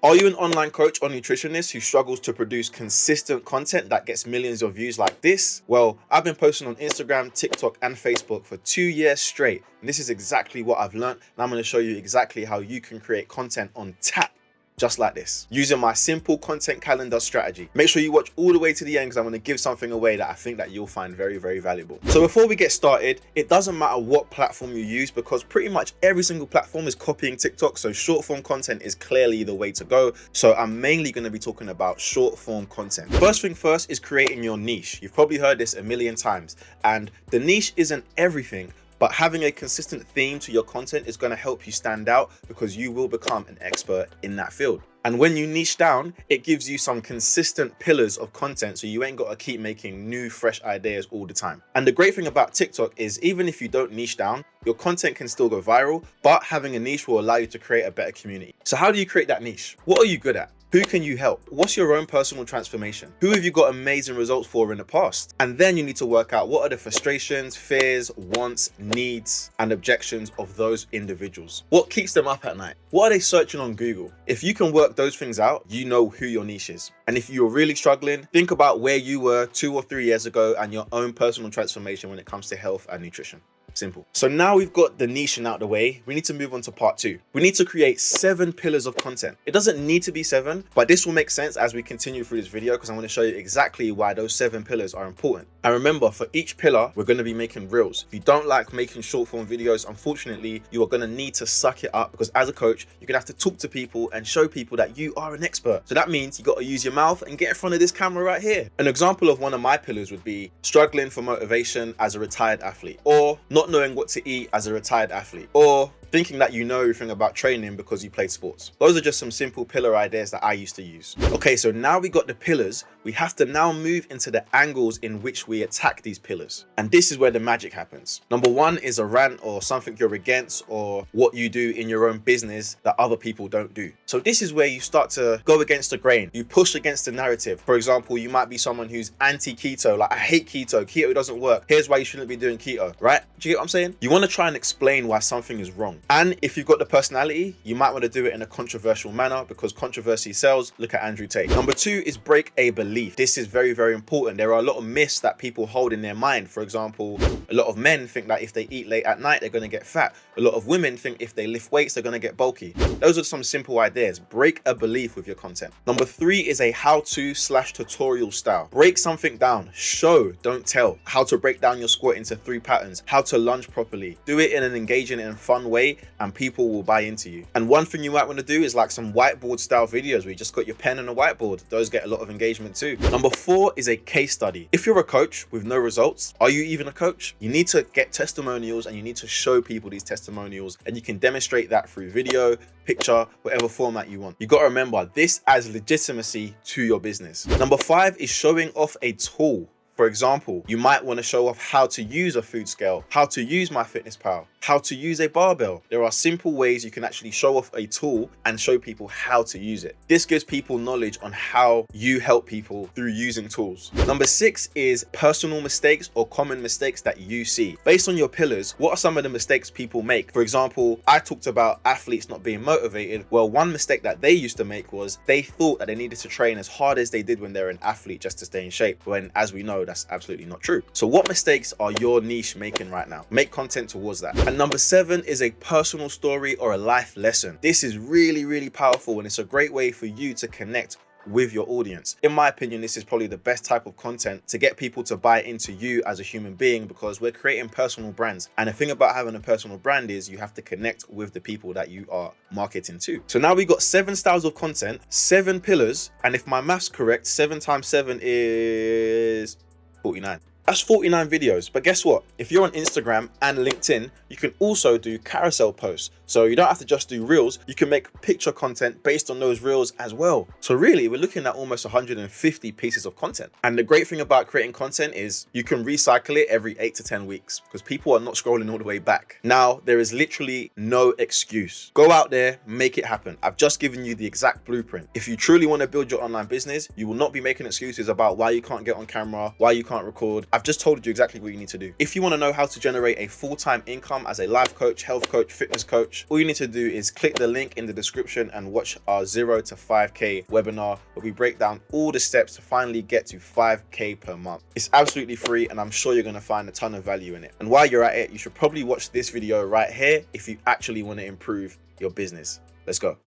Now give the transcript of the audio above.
Are you an online coach or nutritionist who struggles to produce consistent content that gets millions of views like this? Well, I've been posting on Instagram, TikTok, and Facebook for 2 years straight. And this is exactly what I've learned. And I'm going to show you exactly how you can create content on tap, just like this, using my simple content calendar strategy. Make sure you watch all the way to the end because I'm going to give something away that I think that you'll find very, very valuable. So before we get started, it doesn't matter what platform you use because pretty much every single platform is copying TikTok. So short form content is clearly the way to go. So I'm mainly going to be talking about short form content. First thing first is creating your niche. You've probably heard this a million times, and the niche isn't everything. But having a consistent theme to your content is going to help you stand out because you will become an expert in that field. And when you niche down, it gives you some consistent pillars of content so you ain't got to keep making new, fresh ideas all the time. And the great thing about TikTok is even if you don't niche down, your content can still go viral, but having a niche will allow you to create a better community. So how do you create that niche? What are you good at? Who can you help? What's your own personal transformation? Who have you got amazing results for in the past? And then you need to work out what are the frustrations, fears, wants, needs, and objections of those individuals. What keeps them up at night? What are they searching on Google? If you can work those things out, you know who your niche is. And if you're really struggling, think about where you were 2 or 3 years ago and your own personal transformation when it comes to health and nutrition. Simple. So now we've got the niche out the way, we need to move on to part 2. We need to create 7 pillars of content. It doesn't need to be 7, but this will make sense as we continue through this video because I'm going to show you exactly why those 7 pillars are important. And remember, for each pillar, we're going to be making reels. If you don't like making short form videos, unfortunately, you are going to need to suck it up because as a coach, you're going to have to talk to people and show people that you are an expert. So that means you got to use your mouth and get in front of this camera right here. An example of one of my pillars would be struggling for motivation as a retired athlete, or not knowing what to eat as a retired athlete, or thinking that you know everything about training because you played sports. Those are just some simple pillar ideas that I used to use. Okay, so now we got the pillars, we have to now move into the angles in which we attack these pillars. And this is where the magic happens. Number 1 is a rant or something you're against or what you do in your own business that other people don't do. So this is where you start to go against the grain. You push against the narrative. For example, you might be someone who's anti-keto, like I hate keto, keto doesn't work. Here's why you shouldn't be doing keto, right? Do you get what I'm saying? You want to try and explain why something is wrong. And if you've got the personality, you might want to do it in a controversial manner because controversy sells. Look at Andrew Tate. Number 2 is break a belief. This is very, very important. There are a lot of myths that people hold in their mind. For example, a lot of men think that if they eat late at night, they're going to get fat. A lot of women think if they lift weights, they're going to get bulky. Those are some simple ideas. Break a belief with your content. Number 3 is a how-to/tutorial style. Break something down. Show, don't tell. How to break down your squat into 3 patterns. How to lunge properly. Do it in an engaging and fun way, and people will buy into you. And one thing you might want to do is like some whiteboard style videos where you just got your pen and a whiteboard. Those get a lot of engagement too. Number 4 is a case study. If you're a coach with no results, are you even a coach? You need to get testimonials and you need to show people these testimonials, and you can demonstrate that through video, picture, whatever format you want. You got to remember, this adds legitimacy to your business. Number 5 is showing off a tool. For example, you might want to show off how to use a food scale, how to use MyFitnessPal, how to use a barbell. There are simple ways you can actually show off a tool and show people how to use it. This gives people knowledge on how you help people through using tools. Number 6 is personal mistakes or common mistakes that you see. Based on your pillars, what are some of the mistakes people make? For example, I talked about athletes not being motivated. Well, one mistake that they used to make was they thought that they needed to train as hard as they did when they're an athlete just to stay in shape, when as we know, that's absolutely not true. So what mistakes are your niche making right now? Make content towards that. And number 7 is a personal story or a life lesson. This is really, really powerful, and it's a great way for you to connect with your audience. In my opinion, this is probably the best type of content to get people to buy into you as a human being because we're creating personal brands. And the thing about having a personal brand is you have to connect with the people that you are marketing to. So now we got 7 styles of content, 7 pillars, and if my math's correct, 7 times 7 is 49. That's 49 videos. But guess what? If you're on Instagram and LinkedIn, you can also do carousel posts. So you don't have to just do reels. You can make picture content based on those reels as well. So really, we're looking at almost 150 pieces of content. And the great thing about creating content is you can recycle it every 8 to 10 weeks because people are not scrolling all the way back. Now, there is literally no excuse. Go out there, make it happen. I've just given you the exact blueprint. If you truly want to build your online business, you will not be making excuses about why you can't get on camera, why you can't record. I've just told you exactly what you need to do. If you want to know how to generate a full-time income as a life coach, health coach, fitness coach, approach. All you need to do is click the link in the description and watch our 0 to 5K webinar where we break down all the steps to finally get to 5K per month. It's absolutely free and I'm sure you're going to find a ton of value in it. And while you're at it, you should probably watch this video right here if you actually want to improve your business. Let's go.